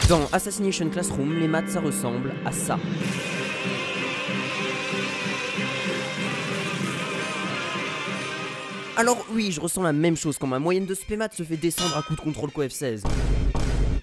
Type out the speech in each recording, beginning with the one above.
Dans Assassination Classroom, les maths ça ressemble à ça. Alors oui, je ressens la même chose quand ma moyenne de spé maths se fait descendre à coup de contrôle co F16.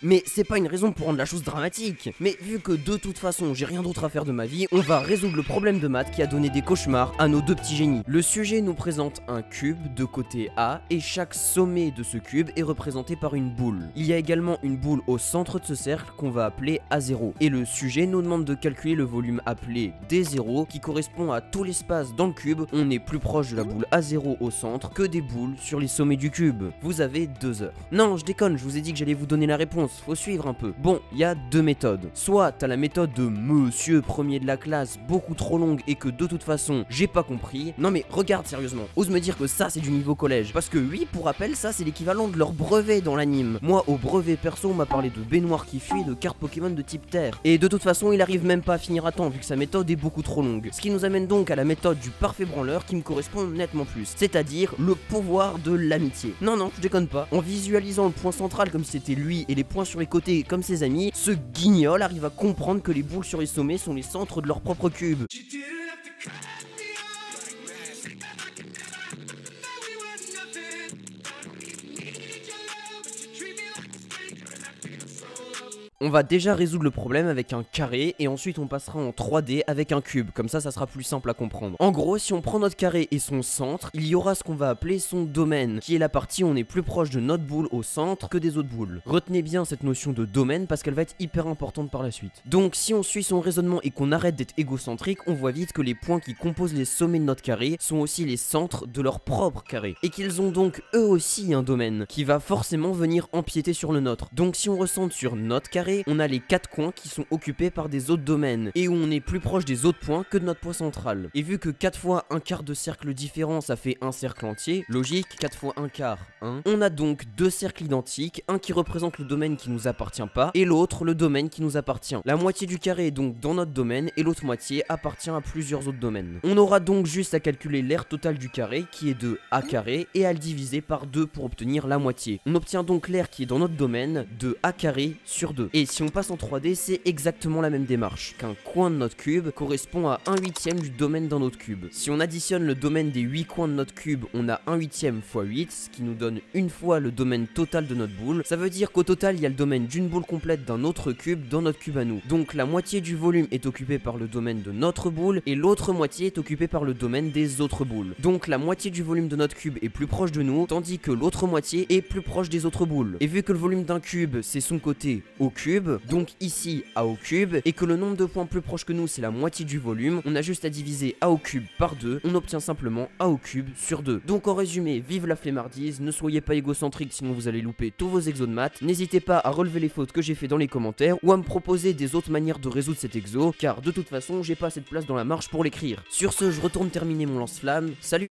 Mais c'est pas une raison pour rendre la chose dramatique. Mais vu que de toute façon j'ai rien d'autre à faire de ma vie, on va résoudre le problème de maths qui a donné des cauchemars à nos deux petits génies. Le sujet nous présente un cube de côté A et chaque sommet de ce cube est représenté par une boule. Il y a également une boule au centre de ce cercle qu'on va appeler A0. Et le sujet nous demande de calculer le volume appelé D0 qui correspond à tout l'espace dans le cube. On est plus proche de la boule A0 au centre que des boules sur les sommets du cube. Vous avez 2 heures. Non, je déconne, je vous ai dit que j'allais vous donner la réponse. Faut suivre un peu. Bon, il y a 2 méthodes. Soit t'as la méthode de monsieur premier de la classe, beaucoup trop longue et que de toute façon j'ai pas compris. Non mais regarde sérieusement, ose me dire que ça c'est du niveau collège. Parce que oui, pour rappel, ça c'est l'équivalent de leur brevet dans l'anime. Moi au brevet perso on m'a parlé de baignoire qui fuit et de cartes Pokémon de type terre. Et de toute façon il arrive même pas à finir à temps vu que sa méthode est beaucoup trop longue. Ce qui nous amène donc à la méthode du parfait branleur qui me correspond nettement plus. C'est-à-dire le pouvoir de l'amitié. Non non, je déconne pas. En visualisant le point central comme si c'était lui et les points sur les côtés comme ses amis, ce guignol arrive à comprendre que les boules sur les sommets sont les centres de leur propre cube. On va déjà résoudre le problème avec un carré et ensuite on passera en 3D avec un cube, comme ça sera plus simple à comprendre. En gros, si on prend notre carré et son centre, il y aura ce qu'on va appeler son domaine, qui est la partie où on est plus proche de notre boule au centre que des autres boules. Retenez bien cette notion de domaine parce qu'elle va être hyper importante par la suite. Donc si on suit son raisonnement et qu'on arrête d'être égocentrique, on voit vite que les points qui composent les sommets de notre carré sont aussi les centres de leur propre carré. Et qu'ils ont donc eux aussi un domaine, qui va forcément venir empiéter sur le nôtre. Donc si on recentre sur notre carré, on a les 4 coins qui sont occupés par des autres domaines et où on est plus proche des autres points que de notre point central. Et vu que 4 fois un quart de cercle différent ça fait un cercle entier, logique, 4 fois un quart, 1. On a donc 2 cercles identiques, un qui représente le domaine qui nous appartient pas et l'autre le domaine qui nous appartient. La moitié du carré est donc dans notre domaine et l'autre moitié appartient à plusieurs autres domaines. On aura donc juste à calculer l'aire totale du carré qui est de a carré et à le diviser par 2 pour obtenir la moitié. On obtient donc l'aire qui est dans notre domaine de a carré sur 2. Et si on passe en 3D, c'est exactement la même démarche, qu'un coin de notre cube correspond à 1/8 du domaine dans notre cube. Si on additionne le domaine des 8 coins de notre cube, on a 1/8 fois 8, ce qui nous donne une fois le domaine total de notre boule. Ça veut dire qu'au total, il y a le domaine d'une boule complète d'un autre cube dans notre cube à nous. Donc la moitié du volume est occupée par le domaine de notre boule et l'autre moitié est occupée par le domaine des autres boules. Donc la moitié du volume de notre cube est plus proche de nous, tandis que l'autre moitié est plus proche des autres boules. Et vu que le volume d'un cube, c'est son côté au cube, donc ici a au cube, et que le nombre de points plus proche que nous c'est la moitié du volume, on a juste à diviser a au cube par 2, on obtient simplement a au cube sur 2. Donc en résumé, vive la flemmardise, ne soyez pas égocentrique sinon vous allez louper tous vos exos de maths, n'hésitez pas à relever les fautes que j'ai fait dans les commentaires ou à me proposer des autres manières de résoudre cet exo, car de toute façon j'ai pas assez de place dans la marche pour l'écrire. Sur ce, je retourne terminer mon lance-flamme, salut.